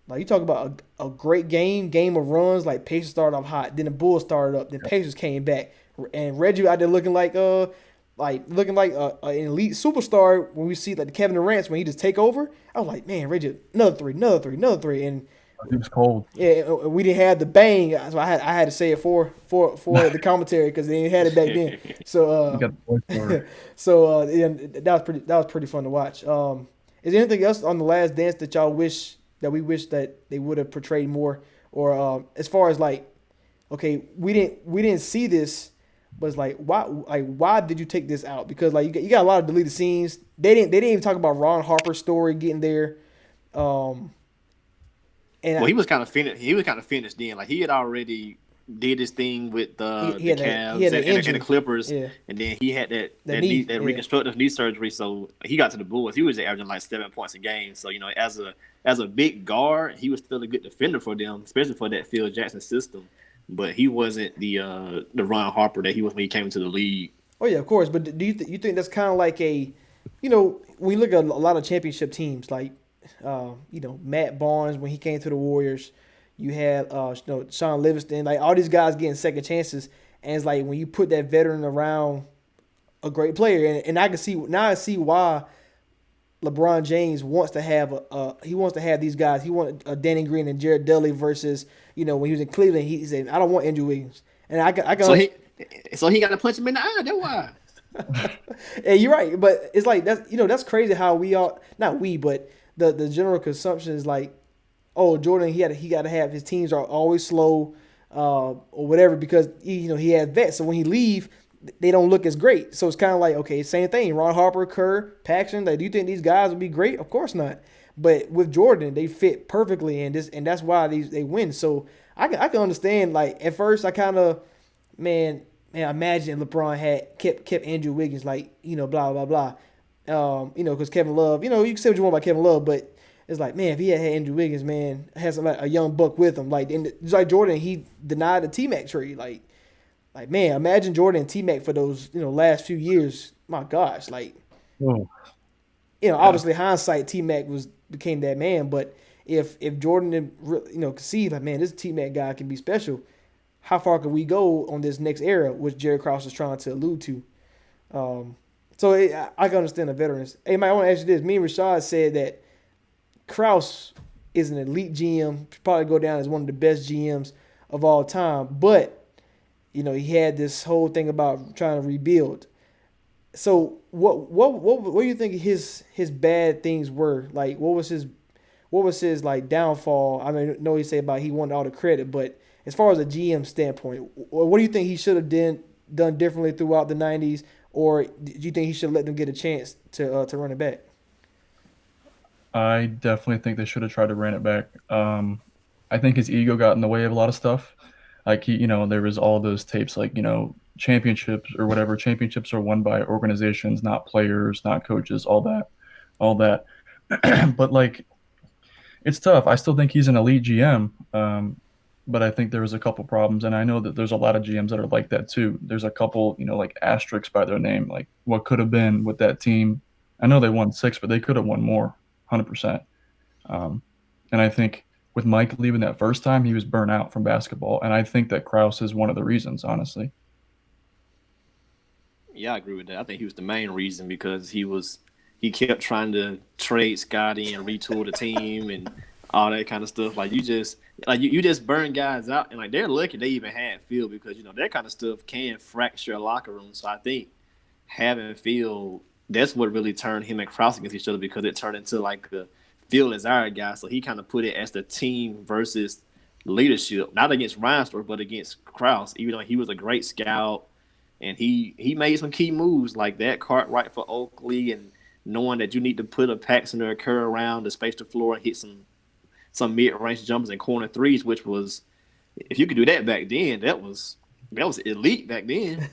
Like you talk about a great game of runs. Like Pacers started off hot, then the Bulls started up, then Pacers came back, and Reggie out there looking like an elite superstar. When we see like the Kevin Durant's when he just take over, I was like, man, Reggie, another three, and He was cold. yeah, we didn't have the bang, so I had to say it for the commentary because they didn't have it back then. So You got the voice for it. so yeah, that was pretty fun to watch. Is there anything else on The Last Dance that y'all wish that they would have portrayed more, or as far as like, okay, we didn't see this, but it's like why did you take this out? Because like you got a lot of deleted scenes. They didn't even talk about Ron Harper's story getting there. And He was kind of finished. He was kind of finished then. Like he had already did his thing with the Cavs and the Clippers, Yeah. and then he had that knee, reconstructive knee surgery. So he got to the Bulls. He was averaging like 7 points a game. So as a big guard, he was still a good defender for them, especially for that Phil Jackson system. But he wasn't the Ron Harper that he was when he came into the league. Oh yeah, of course. But do you think that's kind of like a, when you look at a lot of championship teams, like Matt Barnes when he came to the Warriors, you had Sean Livingston, like all these guys getting second chances, and it's like when you put that veteran around a great player, and I see why LeBron James wants to have these guys. He wanted Danny Green and Jared Dudley versus when he was in Cleveland, he said, I don't want Andrew Wiggins, and I can so he got to punch him in the eye. That's why. Yeah, you're right, but it's like that's crazy how we all, not we, but the general consumption is like, oh, Jordan, he got to have his teams are always slow, or whatever, because he has vets, so when he leave, they don't look as great. So it's kind of like, okay, same thing. Ron Harper, Kerr, Paxson. Like, do you think these guys would be great? Of course not. But with Jordan, they fit perfectly, and that's why they win. So I can understand. Like at first, I kind of imagine LeBron had kept Andrew Wiggins, like blah blah blah, because Kevin Love, you can say what you want about Kevin Love, but it's like, man, if he had Andrew Wiggins, man, has a young buck with him, like just like Jordan, he denied the T-Mac trade, like man, imagine Jordan and T-Mac for those last few years. My gosh, like obviously hindsight, T-Mac became that man, but if Jordan didn't could see like, man, this T-Mac guy can be special, how far could we go on this next era, which Jerry Krause is trying to allude to? I can understand the veterans. Hey, Mike, I want to ask you this. Me and Rashad said that Krause is an elite GM, probably go down as one of the best GMs of all time, but he had this whole thing about trying to rebuild. So what do you think his bad things were? Like what was his like downfall? I mean, I know he said about he wanted all the credit, but as far as a GM standpoint, what do you think he should have done differently throughout the '90s, or do you think he should let them get a chance to run it back? I definitely think they should have tried to rein it back. I think his ego got in the way of a lot of stuff. Like there was all those tapes, like championships or whatever. Championships are won by organizations, not players, not coaches. All that. But like, it's tough. I still think he's an elite GM, but I think there was a couple problems, and I know that there's a lot of GMs that are like that too. There's a couple, like asterisks by their name, like what could have been with that team. I know they won 6, but they could have won more, 100%. And I think with Mike leaving that first time, he was burnt out from basketball, and I think that Krause is one of the reasons, honestly. Yeah, I agree with that. I think he was the main reason because he kept trying to trade Scotty and retool the team and all that kind of stuff. Like you just burn guys out, and like they're lucky they even had Phil because that kind of stuff can fracture a locker room. So I think having Phil, that's what really turned him and Krause against each other because it turned into like the Phil is our guy. So he kind of put it as the team versus leadership, not against Reinsdorf, but against Krause. Even though he was a great scout and he made some key moves like that Cartwright for Oakley and knowing that you need to put a Paxson or a Kerr around to space the floor and hit some mid-range jumpers and corner threes, which was, if you could do that back then, that was elite back then.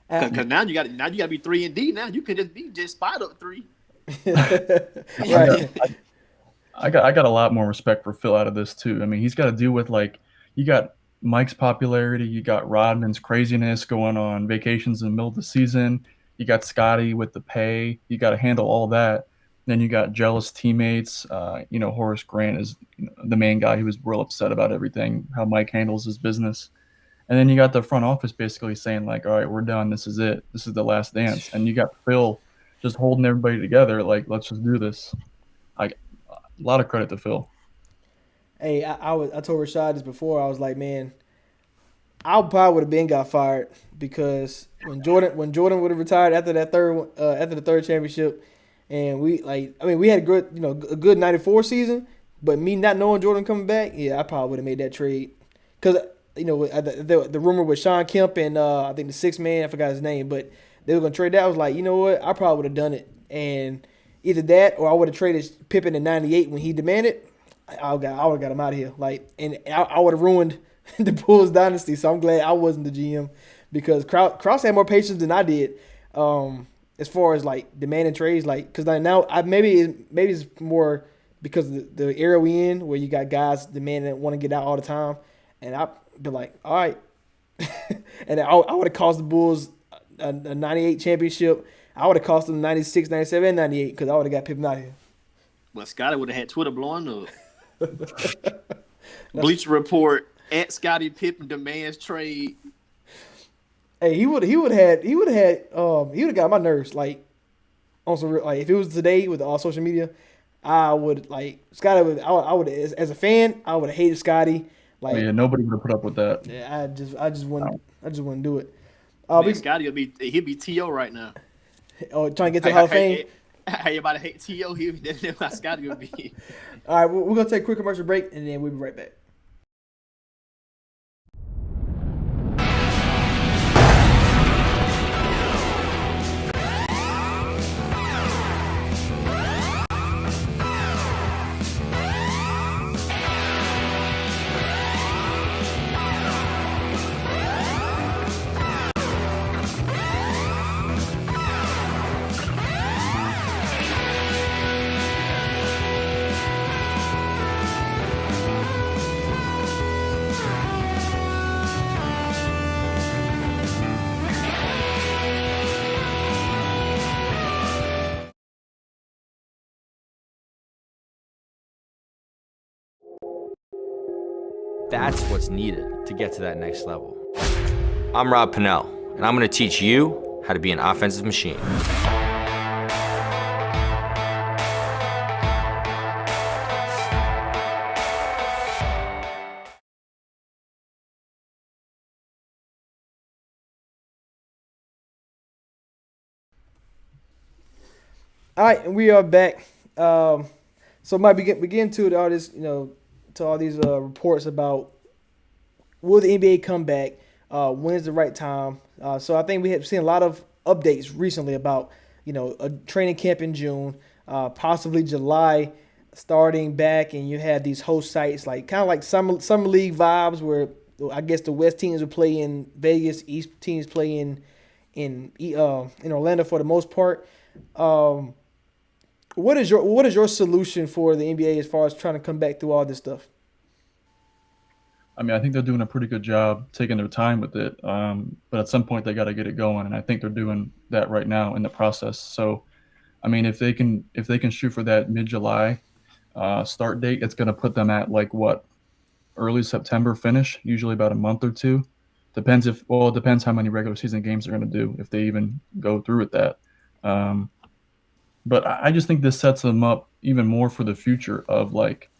Because now you got to be 3 and D. Now you can just spot up 3. Right. I got a lot more respect for Phil out of this too. I mean, he's got to deal with like you got Mike's popularity, you got Rodman's craziness going on vacations in the middle of the season. You got Scotty with the pay. You got to handle all that. Then you got jealous teammates. Horace Grant is the main guy who was real upset about everything, how Mike handles his business. And then you got the front office basically saying like, all right, we're done. This is it. This is the last dance. And you got Phil just holding everybody together. Like, let's just do this. Like, a lot of credit to Phil. Hey, I told Rashad this before. I was like, man, I probably would have been got fired because when Jordan would have retired after the third championship, and we had a good '94 season, but me not knowing Jordan coming back, yeah, I probably would have made that trade because the rumor was Sean Kemp and I think the sixth man, I forgot his name, but they were gonna trade that. I was like, you know what, I probably would have done it, and either that or I would have traded Pippen in '98 when he demanded. I would have got him out of here, and I would have ruined the Bulls dynasty. So I'm glad I wasn't the GM because Krause had more patience than I did. As far as like demanding trades, because now maybe it's more because of the era we in where you got guys demanding that want to get out all the time, and I'd be like, all right, and I would have cost the Bulls a '98 championship. I would have cost them '96, '97, and '98 because I would have got Pippen out of here. Well, Scotty would have had Twitter blowing up. Bleacher Report at Scottie Pippen demands trade. Hey, he would have got my nerves on some real, if it was today with all social media, I would Scotty I would as a fan I would have hated Scotty. Nobody would have put up with that. Yeah, I just wouldn't do it. Scotty he'll be T.O. right now. Oh, trying to get to the Hall of Fame. Everybody hate T.O. That's how Scotty would be. All right, we're gonna take a quick commercial break and then we'll be right back. That's what's needed to get to that next level. I'm Rob Pennell, and I'm going to teach you how to be an offensive machine. All right, and we are back. So might begin to all this, to all these reports about will the NBA come back? When's the right time? So I think we have seen a lot of updates recently about a training camp in June. possibly July starting back, and you have these host sites like kind of like summer league vibes where I guess the West teams will play in Vegas, East teams play in Orlando for the most part. What is your solution for the NBA as far as trying to come back through all this stuff? I mean, I think they're doing a pretty good job taking their time with it. But at some point they got to get it going, and I think they're doing that right now in the process. So, I mean, if they can shoot for that mid-July start date, it's going to put them at like what, early September finish, usually about a month or two. It depends how many regular season games they're going to do, if they even go through with that. But I just think this sets them up even more for the future of like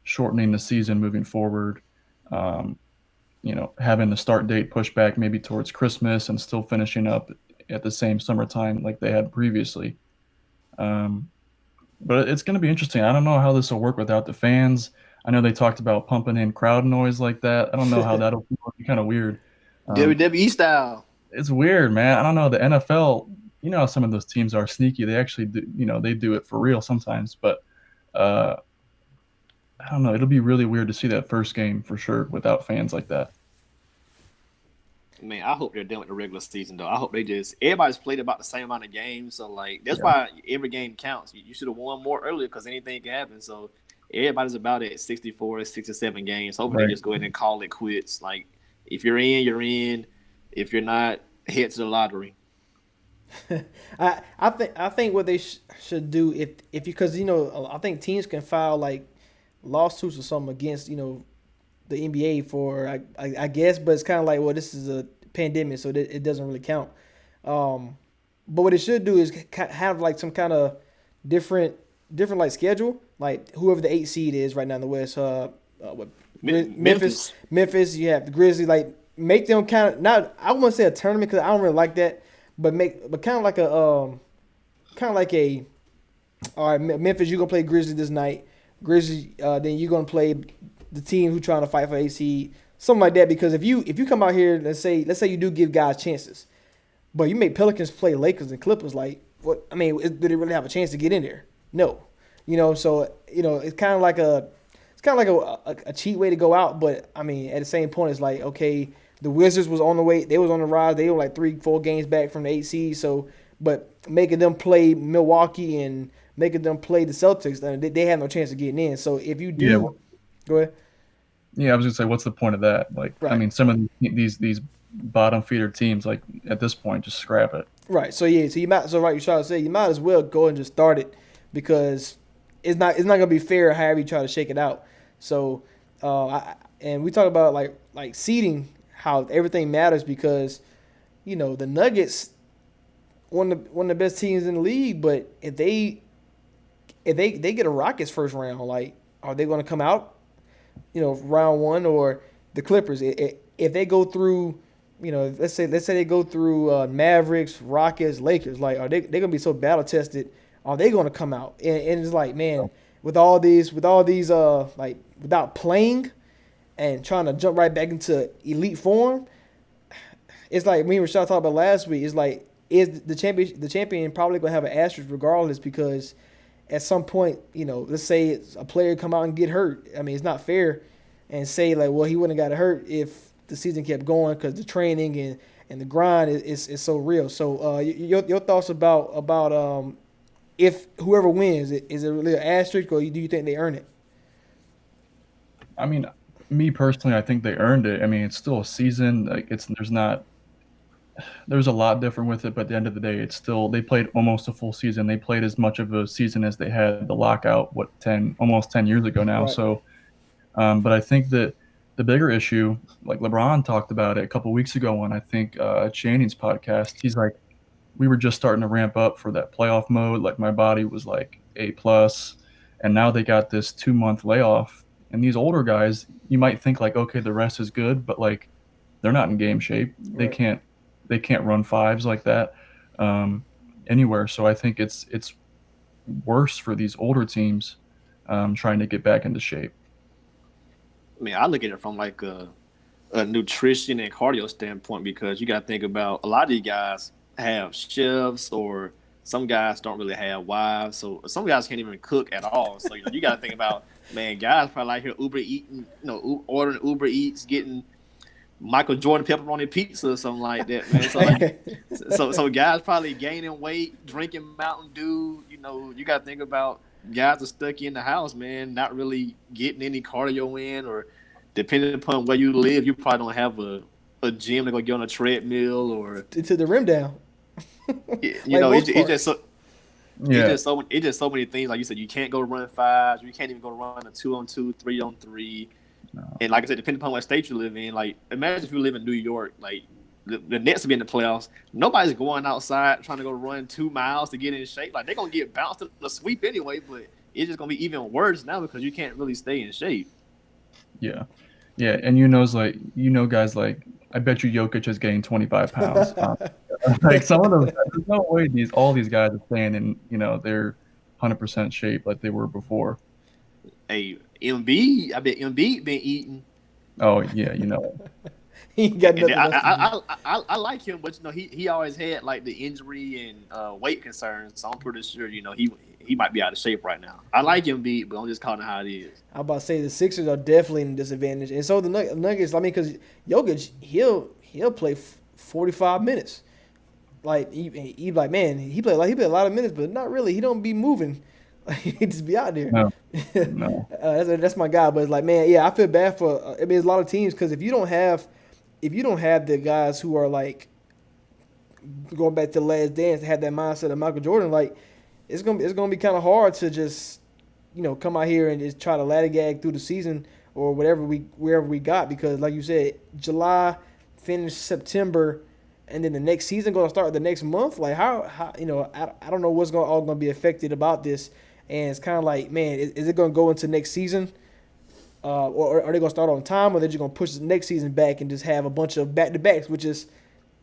shortening the season moving forward. Having the start date pushed back maybe towards Christmas and still finishing up at the same summertime like they had previously. But it's going to be interesting. I don't know how this will work without the fans. I know they talked about pumping in crowd noise like that. I don't know how that'll be kind of weird. WWE style. It's weird, man. I don't know. The NFL, you know how some of those teams are sneaky. They actually do, they do it for real sometimes. But I don't know. It'll be really weird to see that first game for sure without fans like that. Man, I hope they're done with the regular season, though. I hope everybody's played about the same amount of games. So, that's why every game counts. You should have won more earlier because anything can happen. So, everybody's about at 64, 67 games. Hopefully, they just go ahead and call it quits. Like, if you're in, you're in. If you're not, head to the lottery. I think what they should do because I think teams can file like lawsuits or something against the NBA for I guess, but it's kind of like, well, this is a pandemic, so it doesn't really count. But what it should do is have like some kind of different like schedule, like whoever the 8 seed is right now in the West. Memphis. You have the Grizzlies. Like make them kind of not. I wouldn't say a tournament because I don't really like that, but kind of like a all right, Memphis, you're gonna play Grizzlies this night. Grizzlies, then you're gonna play the team who trying to fight for AC, something like that. Because if you come out here, let's say you do give guys chances, but you make Pelicans play Lakers and Clippers, like what? I mean, do they really have a chance to get in there? No, so it's kind of like a cheat way to go out. But I mean, at the same point, it's like, okay, the Wizards was on the way, they was on the rise, they were like 3-4 games back from the 8 seed. So, but making them play Milwaukee and making them play the Celtics, they have no chance of getting in. So if you do, go ahead. Yeah, I was gonna say, what's the point of that? Like, right. I mean, some of these bottom feeder teams, like at this point, just scrap it. Right. So you might as well go and just start it because it's not gonna be fair however you try to shake it out. So, and we talk about like seeding, how everything matters because, the Nuggets, one of the best teams in the league, but if they get a Rockets first round, like, are they going to come out, round one? Or the Clippers, if they go through, let's say they go through Mavericks, Rockets, Lakers, like, are they going to be so battle tested? Are they going to come out? And it's like, man, with all these like without playing and trying to jump right back into elite form, it's like me and Rashad talked about last week. It's like, is the champion probably going to have an asterisk regardless, because at some point, let's say a player come out and get hurt. I mean, it's not fair and say like, well, he wouldn't have got hurt if the season kept going, because the training and the grind is so real. So your thoughts about if whoever wins, is it really an asterisk, or do you think they earn it? I mean, me personally, I think they earned it. I mean, it's still a season. Like there's a lot different with it, but at the end of the day, it's still, they played almost a full season. They played as much of a season as they had the lockout, almost 10 years ago now. Right. So, but I think that the bigger issue, like LeBron talked about it a couple of weeks ago on, I think, Channing's podcast, he's like, we were just starting to ramp up for that playoff mode. Like my body was like A+, and now they got this 2-month layoff. And these older guys, you might think like, okay, the rest is good, but like they're not in game shape. Right. They can't run fives like that anywhere. So I think it's worse for these older teams trying to get back into shape. I mean, I look at it from like a nutrition and cardio standpoint, because you got to think about a lot of these guys have chefs or some guys don't really have wives, so some guys can't even cook at all. So you got to think about, man, guys probably like here Uber eating, ordering Uber Eats, getting Michael Jordan pepperoni pizza or something like that, man. So so guys probably gaining weight, drinking Mountain Dew. You got to think about guys are stuck in the house, man, not really getting any cardio in, or depending upon where you live, you probably don't have a gym to go get on a treadmill or to the rim down. It's just so many things. Like you said, you can't go run fives, you can't even go run a 2-on-2, 3-on-3. No. And like I said, depending upon what state you live in, like imagine if you live in New York, like the Nets will be in the playoffs. Nobody's going outside trying to go run 2 miles to get in shape. Like they're gonna get bounced in the sweep anyway, but it's just gonna be even worse now because you can't really stay in shape. Yeah, and guys like, I bet you Jokic has gained 25 pounds. Like some of them, there's no way all these guys are staying in, they're 100% shape like they were before. Hey, Embiid, I bet Embiid been eating. Oh yeah, He got nothing I like him, but he always had like the injury and weight concerns. So I'm pretty sure he might be out of shape right now. I like Embiid, but I'm just calling it how it is. I'm about to say the Sixers are definitely in a disadvantage, and so the Nuggets. I mean, because Jokic, he'll play 45 minutes. Like he like, man, he played a lot of minutes, but not really. He don't be moving. He just be out there. No. That's my guy. But it's like, man, yeah, I feel bad for. I mean, there's a lot of teams because if you don't have the guys who are like going back to the Last Dance to have that mindset of Michael Jordan, like it's gonna be kind of hard to just come out here and just try to ladder gag through the season or wherever we got, because like you said, July, finish September, and then the next season going to start the next month. Like how I don't know what's all going to be affected about this, and it's kind of like, man, is it going to go into next season, or are they going to start on time, or they're just going to push the next season back and just have a bunch of back-to-backs, which is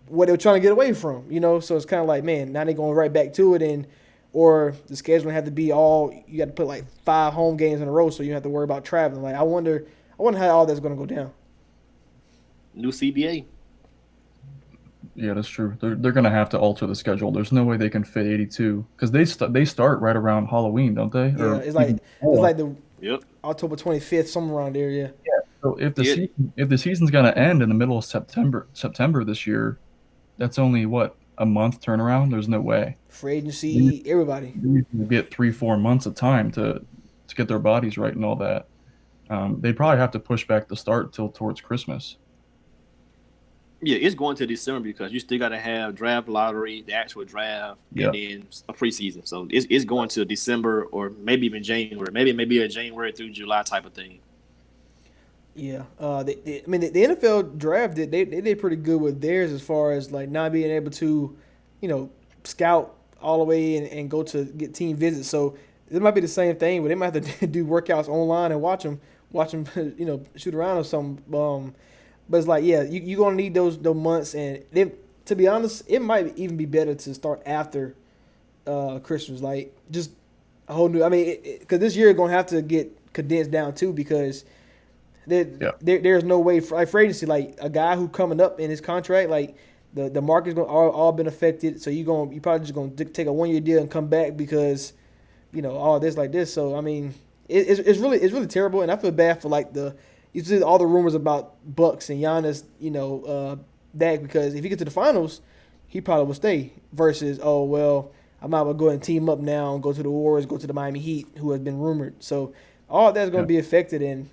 what they're trying to get away from, So it's kind of like, man, now they're going right back to it, or the scheduling have to be you got to put like 5 home games in a row, so you don't have to worry about traveling. Like I wonder how all that's going to go down. New CBA. Yeah, that's true. They're going to have to alter the schedule. There's no way they can fit 82 because they start right around Halloween, don't they? Yeah, it's like the Yep. October 25th, somewhere around there. Yeah. So if the season's going to end in the middle of September this year, that's only a month turnaround. There's no way. Free agency, everybody. They get 3-4 months of time to get their bodies right and all that. They probably have to push back the start towards Christmas. Yeah, it's going to December because you still got to have draft lottery, the actual draft, and then a preseason. So it's going to December or maybe even January. Maybe a January through July type of thing. Yeah. The NFL draft they did pretty good with theirs as far as like not being able to, scout all the way and go to get team visits. So it might be the same thing, but they might have to do workouts online and watch them, shoot around or something. But it's like, yeah, you're going to need those months. And then, to be honest, it might even be better to start after Christmas. Like, just a whole new – I mean, because this year is going to have to get condensed down, too, because there's no way for agency. Like, a guy who coming up in his contract, like, the market's going to all been affected. So you probably just going to take a 1-year deal and come back because, all this like this. So, I mean, it's really terrible. And I feel bad for, like, you see all the rumors about Bucks and Giannis, Dak, because if he gets to the finals, he probably will stay. Versus, I might as well go and team up now and go to the Warriors, go to the Miami Heat, who has been rumored. So all that's going to be affected, and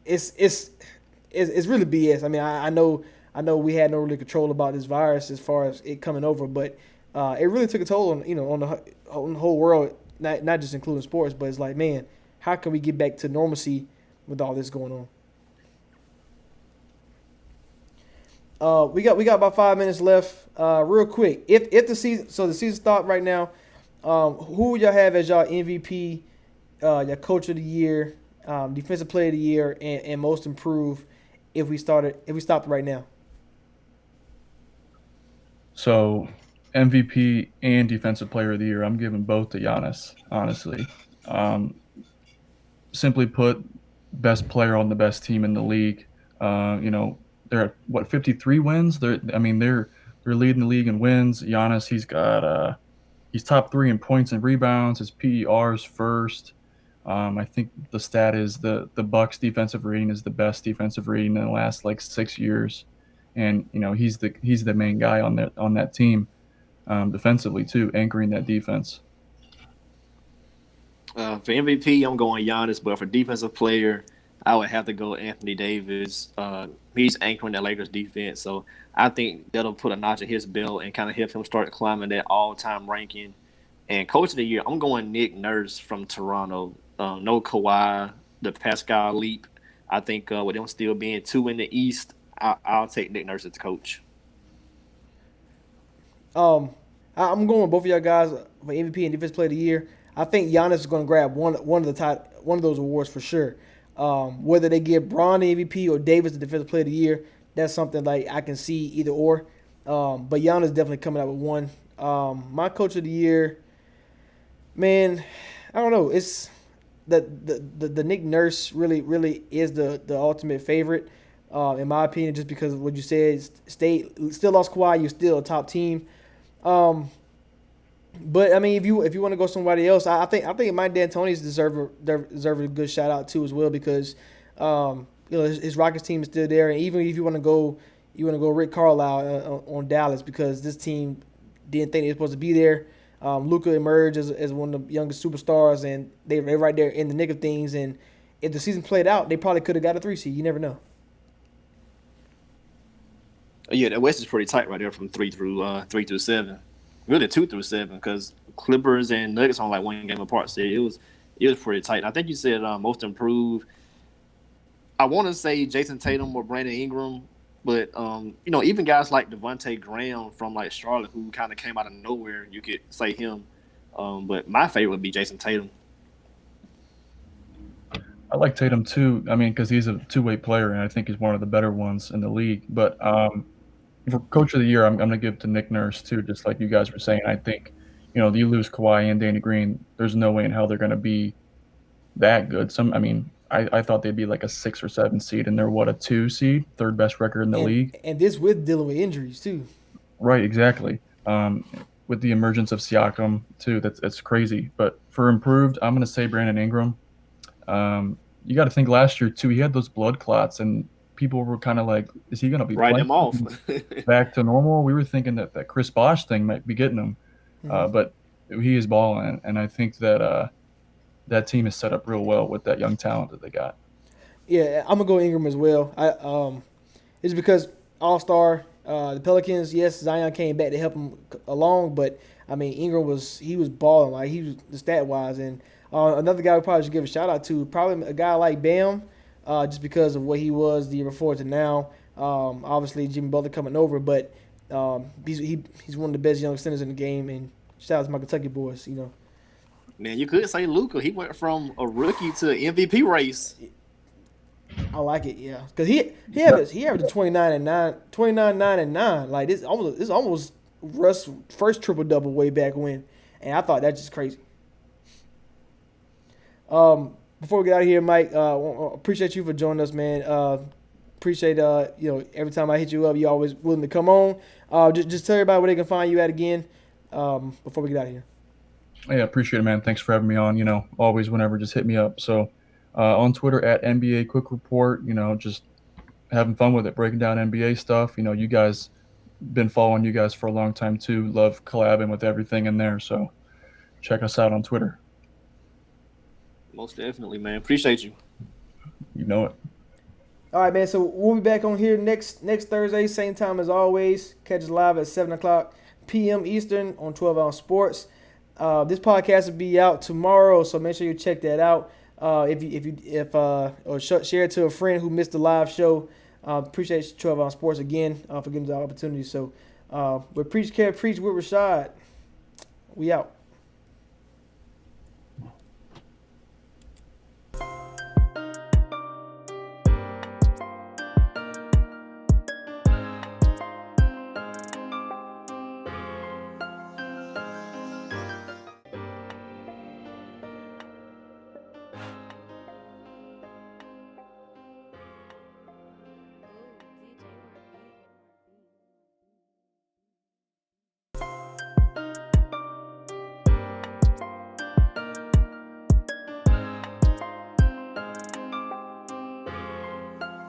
it's really BS. I mean, I know we had no really control about this virus as far as it coming over, but it really took a toll on the whole world, not just including sports. But it's like, man, how can we get back to normalcy with all this going on? We got about 5 minutes left. Real quick, if the season stopped right now, who would y'all have as y'all MVP, your coach of the year, defensive player of the year, and most improved if we stopped right now? So MVP and defensive player of the year, I'm giving both to Giannis, honestly. Simply put, best player on the best team in the league. They're at 53 wins. They're leading the league in wins. Giannis, he's got He's top 3 in points and rebounds. His PER is first. I think the stat is the Bucks defensive rating is the best defensive rating in the last like 6 years, and he's the main guy on that team, defensively too, anchoring that defense. For MVP, I'm going Giannis, but for defensive player, I would have to go Anthony Davis. He's anchoring that Lakers defense, so I think that'll put a notch in his belt and kind of help him start climbing that all-time ranking. And Coach of the Year, I'm going Nick Nurse from Toronto. No Kawhi, the Pascal leap. I think with them still being 2 in the East, I'll take Nick Nurse as the coach. I'm going with both of y'all guys for MVP and Defensive Player of the Year. I think Giannis is going to grab one of those awards for sure. Whether they give Bron the MVP or Davis the Defensive Player of the Year, that's something like I can see either or. But Giannis definitely coming out with one. My Coach of the Year, man, I don't know. It's the Nick Nurse really is the ultimate favorite, in my opinion, just because of what you said. Still lost Kawhi, you're still a top team. But I mean, if you want to go somebody else, I think Mike D'Antoni's deserve a good shout out too as well, because his Rockets team is still there, and even if you want to go Rick Carlisle on Dallas, because this team didn't think they were supposed to be there. Luka emerged as one of the youngest superstars, and they're right there in the nick of things. And if the season played out, they probably could have got a 3 seed. You never know. Yeah, the West is pretty tight right there from 3 through 7. Really 2 through 7, because Clippers and Nuggets on like one game apart. So it was pretty tight. I think you said most improved. I want to say Jason Tatum or Brandon Ingram, but even guys like Devontae Graham from like Charlotte, who kind of came out of nowhere, you could say him. But my favorite would be Jason Tatum. I like Tatum too. I mean, because he's a two-way player, and I think he's one of the better ones in the league. But for Coach of the Year, I'm going to give to Nick Nurse too, just like you guys were saying. I think, you lose Kawhi and Danny Green, there's no way in hell they're going to be that good. I thought they'd be like a 6 or 7 seed, and they're a 2 seed, third best record in the league. And this with dealing with injuries too. Right, exactly. With the emergence of Siakam too, that's crazy. But for improved, I'm going to say Brandon Ingram. You got to think last year too, he had those blood clots, and people were kind of like, is he going to be writing him off back to normal? We were thinking that Chris Bosh thing might be getting him, but he is balling, and I think that that team is set up real well with that young talent that they got. Yeah, I'm gonna go Ingram as well. It's because All-Star, the Pelicans. Yes, Zion came back to help him along, but I mean Ingram was balling, like he was the stat wise. And another guy we probably should give a shout out to, probably a guy like Bam. Just because of what he was the year before to now. Obviously, Jimmy Butler coming over, but he's one of the best young centers in the game. And shout out to my Kentucky boys, Man, you could say Luka. He went from a rookie to MVP race. I like it, yeah, because he averaged 29, 9, and 9. Like this almost Russ' first triple double way back when, and I thought that's just crazy. Before we get out of here, Mike, appreciate you for joining us, man. Appreciate every time I hit you up, you're always willing to come on. Just tell everybody where they can find you at again before we get out of here. Yeah, appreciate it, man. Thanks for having me on. Always, whenever, just hit me up. So on Twitter at NBA Quick Report, just having fun with it, breaking down NBA stuff. You guys been following you guys for a long time too. Love collabing with everything in there. So check us out on Twitter. Most definitely, man. Appreciate you. You know it. All right, man. So we'll be back on here next Thursday, same time as always. Catch us live at 7:00 p.m. Eastern on 12 Ounce Sports. This podcast will be out tomorrow, so make sure you check that out. Or share it to a friend who missed the live show. Appreciate 12 Ounce Sports again for giving us the opportunity. So, we're Preach Care Preach with Rashad. We out.